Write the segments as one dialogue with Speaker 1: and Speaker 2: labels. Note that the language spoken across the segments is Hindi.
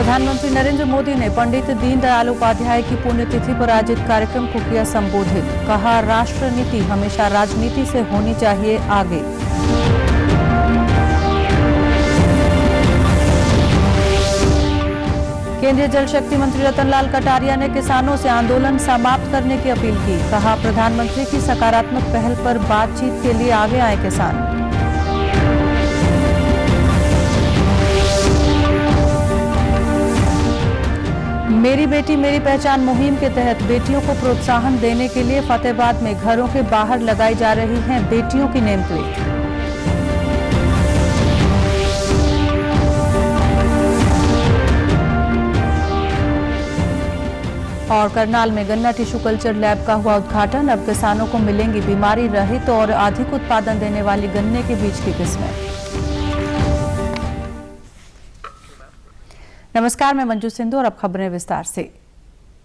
Speaker 1: प्रधानमंत्री नरेंद्र मोदी ने पंडित दीनदयाल उपाध्याय की पुण्यतिथि पर आयोजित कार्यक्रम को किया संबोधित। कहा, राष्ट्र नीति हमेशा राजनीति से होनी चाहिए आगे। केंद्रीय जल शक्ति मंत्री रतनलाल कटारिया ने किसानों से आंदोलन समाप्त करने की अपील की। कहा, प्रधानमंत्री की सकारात्मक पहल पर बातचीत के लिए आगे आए किसान। मेरी बेटी मेरी पहचान मुहिम के तहत बेटियों को प्रोत्साहन देने के लिए फतेहाबाद में घरों के बाहर लगाई जा रही हैं बेटियों की नेम प्लेट। और करनाल में गन्ना टिश्यू कल्चर लैब का हुआ उद्घाटन। अब किसानों को मिलेंगी बीमारी रहित और अधिक उत्पादन देने वाली गन्ने के बीज की किस्में। नमस्कार, मैं मंजू सिंधु और अब खबरें विस्तार से।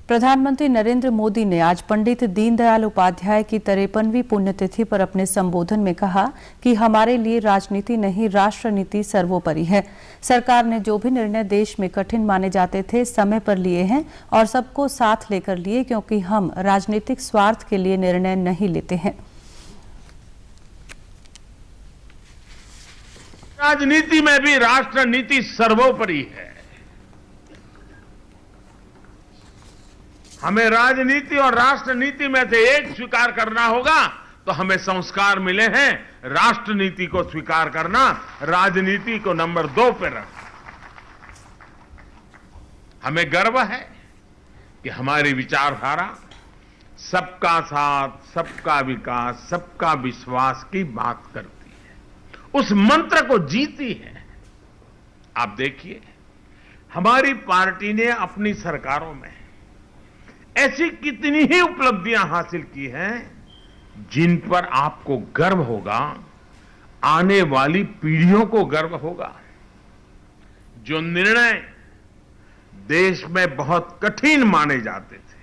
Speaker 1: प्रधानमंत्री नरेंद्र मोदी ने आज पंडित दीनदयाल उपाध्याय की 53वीं पुण्यतिथि पर अपने संबोधन में कहा कि हमारे लिए राजनीति नहीं, राष्ट्र नीति सर्वोपरि है। सरकार ने जो भी निर्णय देश में कठिन माने जाते थे समय पर लिए हैं और सबको साथ लेकर लिए, क्योंकि हम राजनीतिक स्वार्थ के लिए निर्णय नहीं लेते हैं।
Speaker 2: राजनीति में भी राष्ट्र नीति सर्वोपरि है। हमें राजनीति और राष्ट्र नीति में से एक स्वीकार करना होगा, तो हमें संस्कार मिले हैं राष्ट्र नीति को स्वीकार करना, राजनीति को नंबर 2 पे रखना। हमें गर्व है कि हमारी विचारधारा सबका साथ, सबका विकास, सबका विश्वास की बात करती है, उस मंत्र को जीती है। आप देखिए, हमारी पार्टी ने अपनी सरकारों में ऐसी कितनी ही उपलब्धियां हासिल की हैं जिन पर आपको गर्व होगा, आने वाली पीढ़ियों को गर्व होगा। जो निर्णय देश में बहुत कठिन माने जाते थे,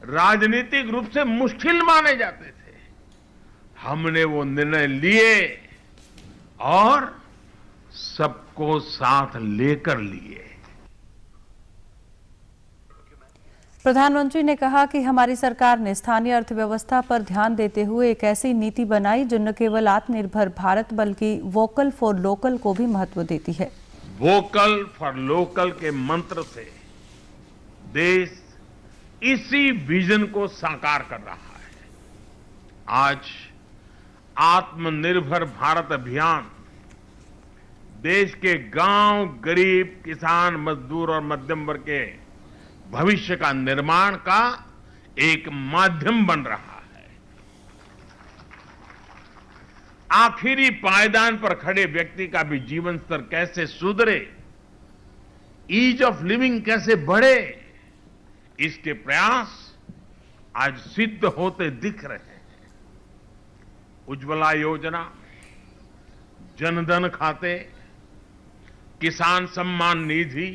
Speaker 2: राजनीतिक रूप से मुश्किल माने जाते थे, हमने वो निर्णय लिए और सबको साथ लेकर लिए।
Speaker 1: प्रधानमंत्री ने कहा कि हमारी सरकार ने स्थानीय अर्थव्यवस्था पर ध्यान देते हुए एक ऐसी नीति बनाई जो न केवल आत्मनिर्भर भारत बल्कि वोकल फॉर लोकल को भी महत्व देती है।
Speaker 2: वोकल फॉर लोकल के मंत्र से देश इसी विजन को साकार कर रहा है। आज आत्मनिर्भर भारत अभियान देश के गांव, गरीब, किसान, मजदूर और मध्यम वर्ग के भविष्य का निर्माण का एक माध्यम बन रहा है। आखिरी पायदान पर खड़े व्यक्ति का भी जीवन स्तर कैसे सुधरे, ईज ऑफ लिविंग कैसे बढ़े, इसके प्रयास आज सिद्ध होते दिख रहे हैं। उज्ज्वला योजना, जनधन खाते, किसान सम्मान निधि,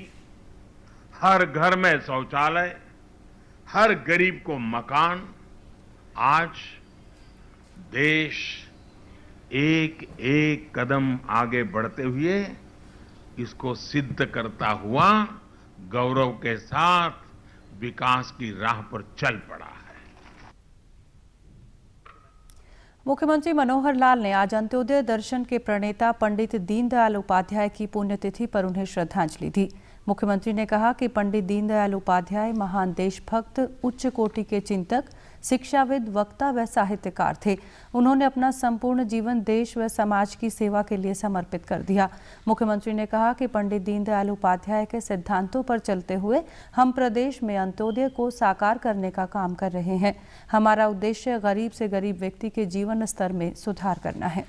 Speaker 2: हर घर में शौचालय, हर गरीब को मकान। आज देश एक एक कदम आगे बढ़ते हुए इसको सिद्ध करता हुआ गौरव के साथ विकास की राह पर चल पड़ा है।
Speaker 1: मुख्यमंत्री मनोहर लाल ने आज अंत्योदय दर्शन के प्रणेता पंडित दीनदयाल उपाध्याय की पुण्यतिथि पर उन्हें श्रद्धांजलि दी। मुख्यमंत्री ने कहा कि पंडित दीनदयाल उपाध्याय महान देशभक्त, उच्च कोटि के चिंतक, शिक्षाविद, वक्ता व साहित्यकार थे। उन्होंने अपना संपूर्ण जीवन देश व समाज की सेवा के लिए समर्पित कर दिया। मुख्यमंत्री ने कहा कि पंडित दीनदयाल उपाध्याय के सिद्धांतों पर चलते हुए हम प्रदेश में अंत्योदय को साकार करने का काम कर रहे हैं। हमारा उद्देश्य गरीब से गरीब व्यक्ति के जीवन स्तर में सुधार करना है।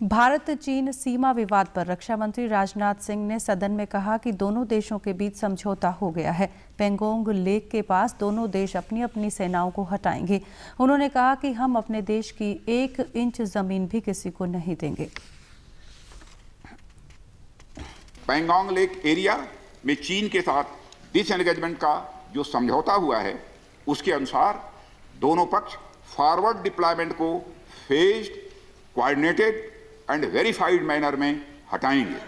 Speaker 1: भारत चीन सीमा विवाद पर रक्षा मंत्री राजनाथ सिंह ने सदन में कहा कि दोनों देशों के बीच समझौता हो गया है। पेंगोंग लेक के पास दोनों देश अपनी अपनी सेनाओं को हटाएंगे। उन्होंने कहा कि हम अपने देश की 1 इंच जमीन भी किसी को नहीं देंगे।
Speaker 3: पेंगोंग लेक एरिया में चीन के साथ डिसएंगेजमेंट का जो समझौता हुआ है, उसके अनुसार दोनों पक्ष फॉरवर्ड डिप्लॉयमेंट को phased, coordinated and verified manner में हटाएंगे।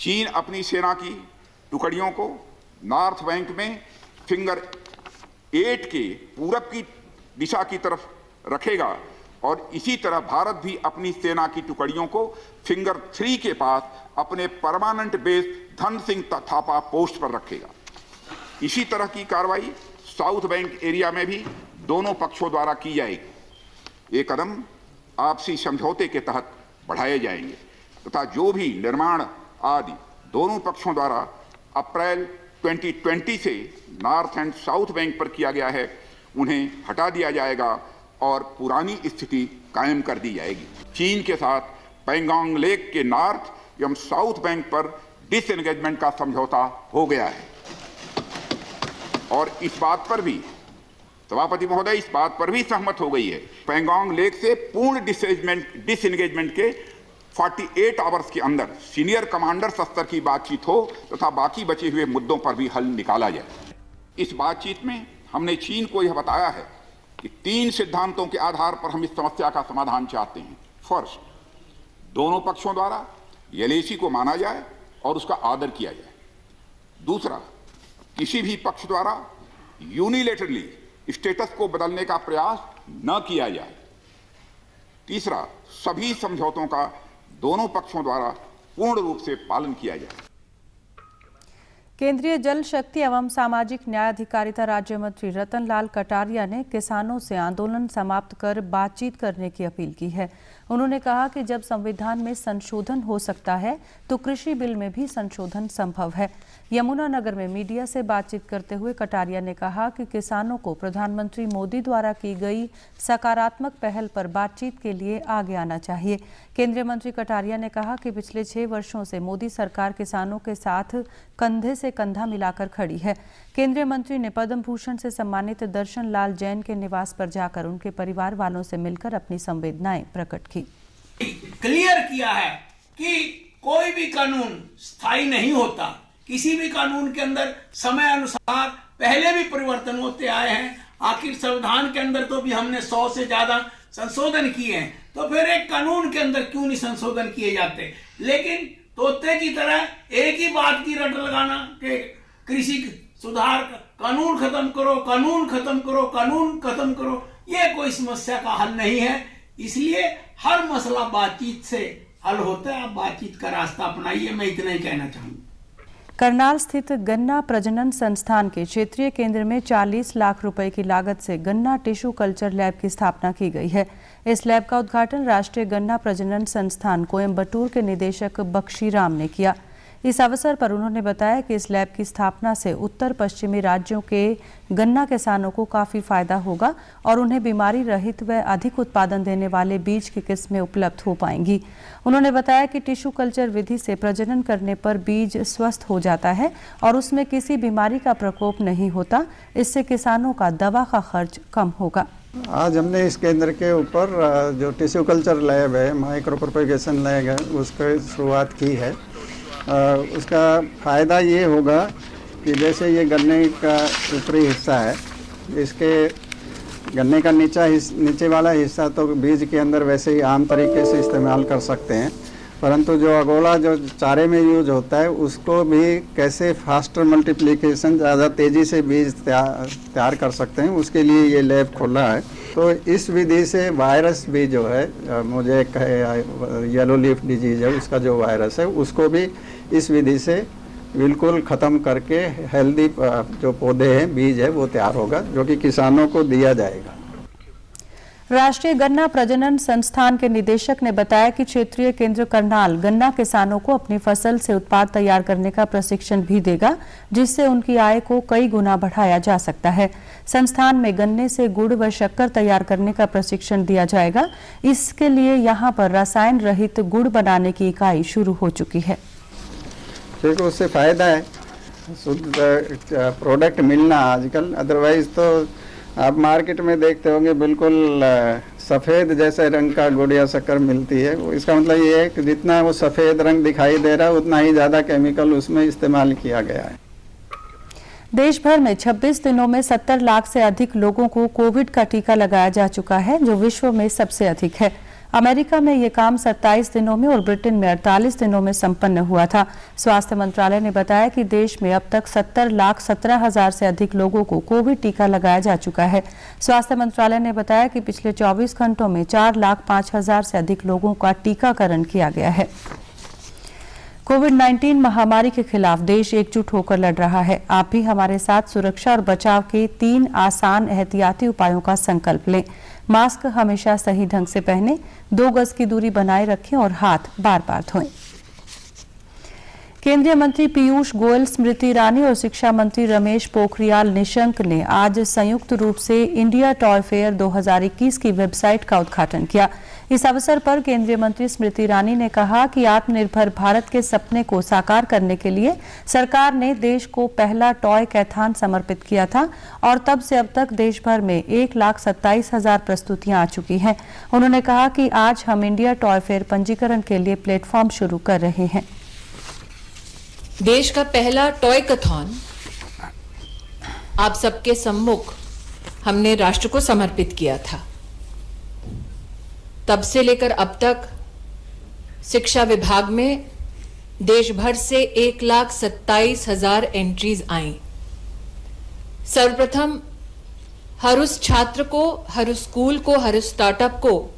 Speaker 3: चीन अपनी सेना की टुकड़ियों को नॉर्थ बैंक में फिंगर 8 के पूरब की दिशा की तरफ रखेगा और इसी तरह भारत भी अपनी सेना की टुकड़ियों को फिंगर 3 के पास अपने permanent base Dhan Singh Thapa post पर रखेगा। इसी तरह की कार्रवाई साउथ बैंक एरिया में भी दोनों पक्षों द्वारा की जाएगी। ये कदम आपसी समझौते के तहत बढ़ाए जाएंगे तथा जो भी निर्माण आदि दोनों पक्षों द्वारा अप्रैल 2020 से नॉर्थ एंड साउथ बैंक पर किया गया है उन्हें हटा दिया जाएगा और पुरानी स्थिति कायम कर दी जाएगी। चीन के साथ पैंगोंग लेक के नॉर्थ एवं साउथ बैंक पर डिसएंगेजमेंट का समझौता हो गया है और इस बात पर भी सभापति महोदय इस बात पर भी सहमत हो गई है पैंगोंग लेक से पूर्ण डिसएंगेजमेंट के 48 आवर्स के अंदर सीनियर कमांडर स्तर की बातचीत हो तथा बाकी बचे हुए मुद्दों पर भी हल निकाला जाए। इस बातचीत में हमने चीन को यह बताया है कि 3 सिद्धांतों के आधार पर हम इस समस्या का समाधान चाहते हैं। फर्स्ट, दोनों पक्षों द्वारा एलएसी को माना जाए और उसका आदर किया जाए। दूसरा, किसी भी पक्ष द्वारा यूनिलेटरली स्टेटस को बदलने का प्रयास न किया जाए। तीसरा, सभी समझौतों का दोनों पक्षों द्वारा पूर्ण रूप से पालन किया जाए।
Speaker 1: केंद्रीय जल शक्ति एवं सामाजिक न्याय अधिकारिता राज्य मंत्री रतन लाल कटारिया ने किसानों से आंदोलन समाप्त कर बातचीत करने की अपील की है। उन्होंने कहा कि जब संविधान में संशोधन हो सकता है तो कृषि बिल में भी संशोधन संभव है। यमुनानगर में मीडिया से बातचीत करते हुए कटारिया ने कहा कि किसानों को प्रधानमंत्री मोदी द्वारा की गई सकारात्मक पहल पर बातचीत के लिए आगे आना चाहिए। केंद्रीय मंत्री कटारिया ने कहा कि पिछले 6 वर्षों से मोदी सरकार किसानों के साथ कंधे से कंधा मिलाकर खड़ी है। केंद्रीय मंत्री ने पद्म भूषण से सम्मानित दर्शन लाल जैन के निवास पर जाकर उनके परिवार वालों से मिलकर अपनी संवेदनाएं प्रकट की।
Speaker 4: क्लियर किया है कि कोई भी कानून स्थायी नहीं होता। किसी भी कानून के अंदर समय अनुसार पहले भी परिवर्तन होते आए हैं। आखिर संविधान के अंदर तो भी हमने 100 से ज्यादा संशोधन किए हैं, तो फिर एक कानून के अंदर क्यों नहीं संशोधन किए जाते। लेकिन तोते की तरह एक ही बात की रट लगाना कि कृषि सुधार कानून खत्म करो, कानून खत्म करो, कानून खत्म करो, ये कोई समस्या का हल नहीं है। इसलिए हर मसला बातचीत से हल होता है। आप बातचीत का रास्ता अपनाइए, मैं इतना ही कहना चाहूंगा।
Speaker 1: करनाल स्थित गन्ना प्रजनन संस्थान के क्षेत्रीय केंद्र में 40 लाख रुपए की लागत से गन्ना टिश्यू कल्चर लैब की स्थापना की गई है। इस लैब का उद्घाटन राष्ट्रीय गन्ना प्रजनन संस्थान कोयम्बटूर के निदेशक बख्शी राम ने किया। इस अवसर पर उन्होंने बताया कि इस लैब की स्थापना से उत्तर पश्चिमी राज्यों के गन्ना किसानों को काफ़ी फायदा होगा और उन्हें बीमारी रहित व अधिक उत्पादन देने वाले बीज की किस्में उपलब्ध हो पाएंगी। उन्होंने बताया कि टिश्यू कल्चर विधि से प्रजनन करने पर बीज स्वस्थ हो जाता है और उसमें किसी बीमारी का प्रकोप नहीं होता। इससे किसानों का दवा का खर्च कम होगा।
Speaker 5: आज हमने इस केंद्र के ऊपर जो टिश्यू कल्चर लैब है, माइक्रो प्रोपेगेशन लैब है, उसकी शुरुआत की है। उसका फ़ायदा ये होगा कि जैसे ये गन्ने का ऊपरी हिस्सा है, इसके गन्ने का नीचे वाला हिस्सा तो बीज के अंदर वैसे ही आम तरीके से इस्तेमाल कर सकते हैं, परंतु जो अगोला जो चारे में यूज होता है उसको भी कैसे फास्टर मल्टीप्लिकेशन ज़्यादा तेज़ी से बीज तैयार कर सकते हैं, उसके लिए ये लैब खोला है। तो इस विधि से वायरस भी जो है, मुझे येलो लीफ डिजीज है, उसका जो वायरस है उसको भी इस विधि से बिल्कुल ख़त्म करके हेल्दी जो पौधे हैं, बीज है, वो तैयार होगा जो कि किसानों को दिया जाएगा।
Speaker 1: राष्ट्रीय गन्ना प्रजनन संस्थान के निदेशक ने बताया कि क्षेत्रीय केंद्र करनाल गन्ना किसानों को अपनी फसल से उत्पाद तैयार करने का प्रशिक्षण भी देगा, जिससे उनकी आय को कई गुना बढ़ाया जा सकता है। संस्थान में गन्ने से गुड़ व शक्कर तैयार करने का प्रशिक्षण दिया जाएगा। इसके लिए यहाँ पर रसायन रहित गुड़ बनाने की इकाई शुरू हो चुकी है।
Speaker 5: क्योंकि उससे फायदा है, शुद्ध प्रोडक्ट मिलना आजकल, अदरवाइज तो आप मार्केट में देखते होंगे बिल्कुल सफ़ेद जैसे रंग का गुड़ या शक्कर मिलती है। इसका मतलब ये है कि जितना वो सफ़ेद रंग दिखाई दे रहा है उतना ही ज़्यादा केमिकल उसमें इस्तेमाल किया गया है।
Speaker 1: देश भर में 26 दिनों में 70 लाख से अधिक लोगों को कोविड का टीका लगाया जा चुका है, जो विश्व में सबसे अधिक है। अमेरिका में ये काम 27 दिनों में और ब्रिटेन में 48 दिनों में संपन्न हुआ था। स्वास्थ्य मंत्रालय ने बताया कि देश में अब तक 70,17,000 से अधिक लोगों को कोविड टीका लगाया जा चुका है। स्वास्थ्य मंत्रालय ने बताया कि पिछले 24 घंटों में 4,05,000 से अधिक लोगों का टीकाकरण किया गया है। कोविड-19 महामारी के खिलाफ देश एकजुट होकर लड़ रहा है। आप भी हमारे साथ सुरक्षा और बचाव के 3 आसान एहतियाती उपायों का संकल्प लें। मास्क हमेशा सही ढंग से पहनें, 2 गज की दूरी बनाए रखें और हाथ बार-बार धोएं। केंद्रीय मंत्री पीयूष गोयल, स्मृति ईरानी और शिक्षा मंत्री रमेश पोखरियाल निशंक ने आज संयुक्त रूप से इंडिया टॉय फेयर 2021 की वेबसाइट का उद्घाटन किया। इस अवसर पर केंद्रीय मंत्री स्मृति ईरानी ने कहा कि आत्मनिर्भर भारत के सपने को साकार करने के लिए सरकार ने देश को पहला टॉय कैथॉन समर्पित किया था और तब से अब तक देश भर में 1,27,000 प्रस्तुतियां आ चुकी हैं। उन्होंने कहा कि आज हम इंडिया टॉय फेयर पंजीकरण के लिए प्लेटफॉर्म शुरू कर रहे हैं।
Speaker 6: देश का पहला टॉय कैथॉन आप सबके सम्मुख हमने राष्ट्र को समर्पित किया था। तब से लेकर अब तक शिक्षा विभाग में देश भर से 1,27,000 एंट्रीज आई। सर्वप्रथम हर उस छात्र को, हर उस स्कूल को, हर उस स्टार्टअप को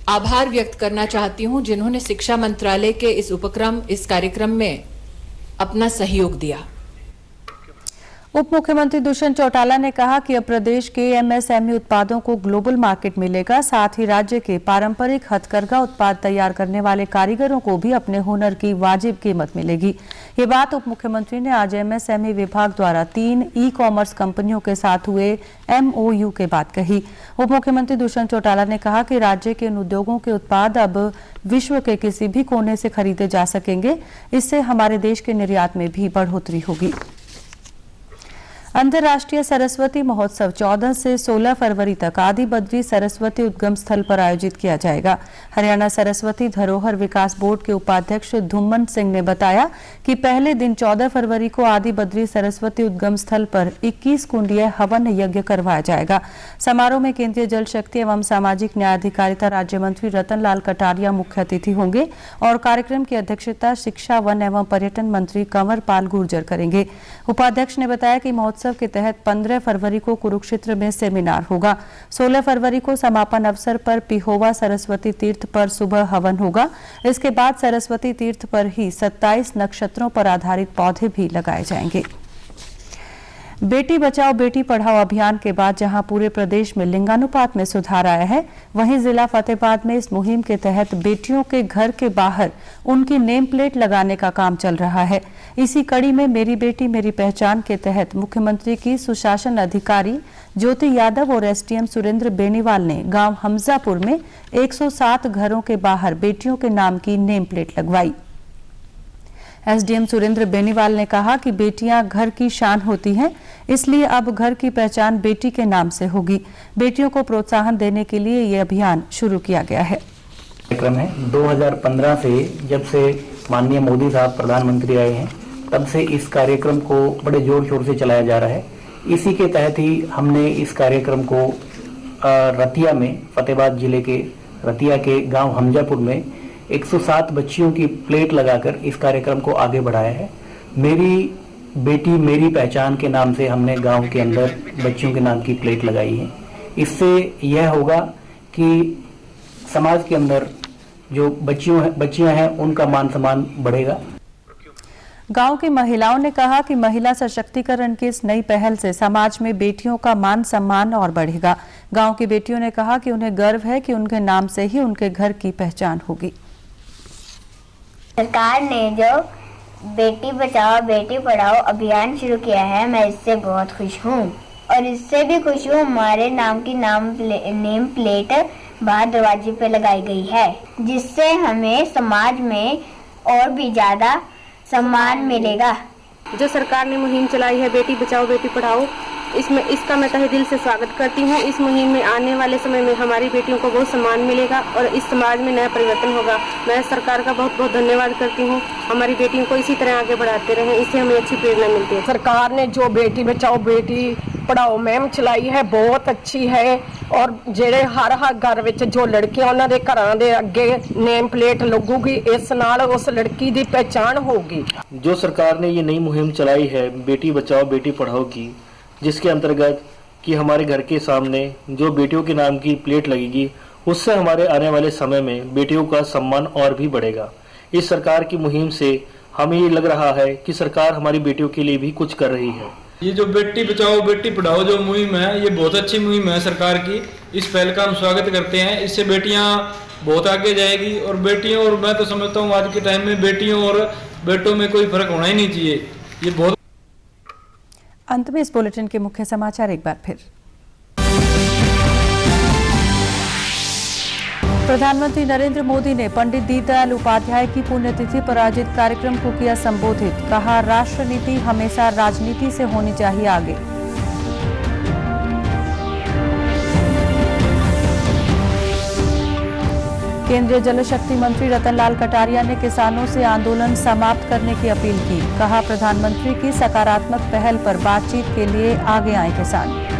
Speaker 6: आभार व्यक्त करना चाहती हूं जिन्होंने शिक्षा मंत्रालय के इस उपक्रम, इस कार्यक्रम में अपना सहयोग दिया।
Speaker 1: उप मुख्यमंत्री दुष्यंत चौटाला ने कहा कि अब प्रदेश के एमएसएमई उत्पादों को ग्लोबल मार्केट मिलेगा, साथ ही राज्य के पारंपरिक हथकरघा उत्पाद तैयार करने वाले कारीगरों को भी अपने हुनर की वाजिब कीमत मिलेगी। ये बात उप मुख्यमंत्री ने आज एमएसएमई विभाग द्वारा 3 ई-कॉमर्स कंपनियों के साथ हुए MOU के बाद कही। उप मुख्यमंत्री दुष्यंत चौटाला ने कहा कि राज्य के इन उद्योगों के उत्पाद अब विश्व के किसी भी कोने से खरीदे जा सकेंगे। इससे हमारे देश के निर्यात में भी बढ़ोतरी होगी। अंतर्राष्ट्रीय सरस्वती महोत्सव 14 से 16 फरवरी तक आदि बद्री सरस्वती उद्गम स्थल पर आयोजित किया जाएगा। हरियाणा सरस्वती धरोहर विकास बोर्ड के उपाध्यक्ष धुम्मन सिंह ने बताया कि पहले दिन 14 फरवरी को आदि बद्री सरस्वती उद्गम स्थल पर 21 कुंडीय हवन यज्ञ करवाया जाएगा। समारोह में केंद्रीय जल शक्ति एवं सामाजिक न्याय अधिकारिता राज्य मंत्री रतन लाल कटारिया मुख्य अतिथि होंगे और कार्यक्रम की अध्यक्षता शिक्षा, वन एवं पर्यटन मंत्री कंवर पाल गुर्जर करेंगे। उपाध्यक्ष ने बताया कि महोत्सव के तहत 15 फरवरी को कुरुक्षेत्र में सेमिनार होगा। 16 फरवरी को समापन अवसर पर पिहोवा सरस्वती तीर्थ पर सुबह हवन होगा। इसके बाद सरस्वती तीर्थ पर ही 27 नक्षत्रों पर आधारित पौधे भी लगाए जाएंगे। बेटी बचाओ बेटी पढ़ाओ अभियान के बाद जहां पूरे प्रदेश में लिंगानुपात में सुधार आया है, वहीं जिला फतेहाबाद में इस मुहिम के तहत बेटियों के घर के बाहर उनकी नेम प्लेट लगाने का काम चल रहा है। इसी कड़ी में मेरी बेटी मेरी पहचान के तहत मुख्यमंत्री की सुशासन अधिकारी ज्योति यादव और एसडीएम सुरेंद्र बेनीवाल ने गांव हमजापुर में 107 घरों के बाहर बेटियों के नाम की नेम प्लेट लगवाई। एसडीएम सुरेंद्र बेनीवाल ने कहा कि बेटियां घर की शान होती हैं, इसलिए अब घर की पहचान बेटी के नाम से होगी। बेटियों को प्रोत्साहन देने के लिए ये अभियान शुरू किया गया है।
Speaker 7: कार्यक्रम है 2015 से, जब से माननीय मोदी साहब प्रधानमंत्री आए हैं तब से इस कार्यक्रम को बड़े जोर शोर से चलाया जा रहा है। इसी के तहत ही हमने इस कार्यक्रम को रतिया में, फतेहाबाद जिले के रतिया के गांव हमजापुर में 107 बच्चियों की प्लेट लगाकर इस कार्यक्रम को आगे बढ़ाया है। मेरी बेटी मेरी पहचान के नाम से हमने गांव के अंदर बच्चियों के नाम की प्लेट लगाई है। इससे यह होगा कि समाज के अंदर जो बच्चियां हैं उनका मान सम्मान बढ़ेगा।
Speaker 1: गांव की महिलाओं ने कहा कि महिला सशक्तिकरण की इस नई पहल से समाज में बेटियों का मान सम्मान और बढ़ेगा। गांव की बेटियों ने कहा कि उन्हें गर्व है कि उनके नाम से ही उनके घर की पहचान होगी।
Speaker 8: सरकार ने जो बेटी बचाओ बेटी पढ़ाओ अभियान शुरू किया है, मैं इससे बहुत खुश हूँ और इससे भी खुश हूँ हमारे नाम की नेम प्लेट बाहर दरवाजे पे लगाई गई है, जिससे हमें समाज में और भी ज्यादा सम्मान मिलेगा।
Speaker 9: जो सरकार ने मुहिम चलाई है बेटी बचाओ बेटी पढ़ाओ, इसका मैं तहे दिल से स्वागत करती हूँ। इस मुहिम में आने वाले समय में हमारी बेटियों को बहुत सम्मान मिलेगा और इस समाज में नया परिवर्तन होगा। मैं सरकार का बहुत बहुत धन्यवाद करती हूँ। हमारी बेटियों को इसी तरह आगे बढ़ाते रहें, इससे हमें अच्छी प्रेरणा मिलती है।
Speaker 10: सरकार ने जो बेटी बचाओ बेटी पढ़ाओ मुहिम चलाई है, बहुत अच्छी है। और जेड़े हर घर विच जो लड़कियां उन्हां दे घरां दे अगे नेम प्लेट लगूगी, इस नाल उस लड़की दी पहचान होगी।
Speaker 11: जो सरकार ने ये नई मुहिम चलाई है बेटी बचाओ बेटी पढ़ाओ की, जिसके अंतर्गत कि हमारे घर के सामने जो बेटियों के नाम की प्लेट लगेगी, उससे हमारे आने वाले समय में बेटियों का सम्मान और भी बढ़ेगा। इस सरकार की मुहिम से हमें ये लग रहा है कि सरकार हमारी बेटियों के लिए भी कुछ कर रही है।
Speaker 12: ये जो बेटी बचाओ बेटी पढ़ाओ जो मुहिम है, ये बहुत अच्छी मुहिम है सरकार की। इस पहल का हम स्वागत करते हैं। इससे बेटियां बहुत आगे जाएगी और बेटियों, और मैं तो समझता हूँ आज के टाइम में बेटियों और बेटों में कोई फर्क होना ही नहीं चाहिए। ये बहुत।
Speaker 1: अंत में इस बुलेटिन के मुख्य समाचार एक बार फिर। प्रधानमंत्री नरेंद्र मोदी ने पंडित दीनदयाल उपाध्याय की पुण्यतिथि पर आयोजित कार्यक्रम को किया संबोधित। कहा, राष्ट्र नीति हमेशा राजनीति से होनी चाहिए आगे। केंद्रीय जल शक्ति मंत्री रतनलाल कटारिया ने किसानों से आंदोलन समाप्त करने की अपील की। कहा, प्रधानमंत्री की सकारात्मक पहल पर बातचीत के लिए आगे आए किसान।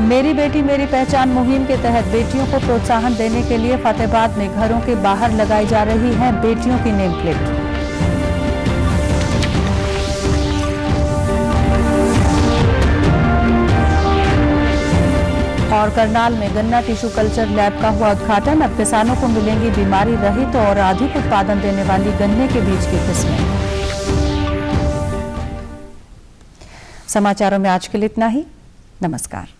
Speaker 1: मेरी बेटी मेरी पहचान मुहिम के तहत बेटियों को प्रोत्साहन देने के लिए फतेहाबाद में घरों के बाहर लगाई जा रही है बेटियों की नेम प्लेट। और करनाल में गन्ना टिश्यू कल्चर लैब का हुआ उद्घाटन। अब किसानों को मिलेंगी बीमारी रहित और अधिक उत्पादन देने वाली गन्ने के बीज की किस्में। समाचारों में आज के लिए इतना ही। नमस्कार।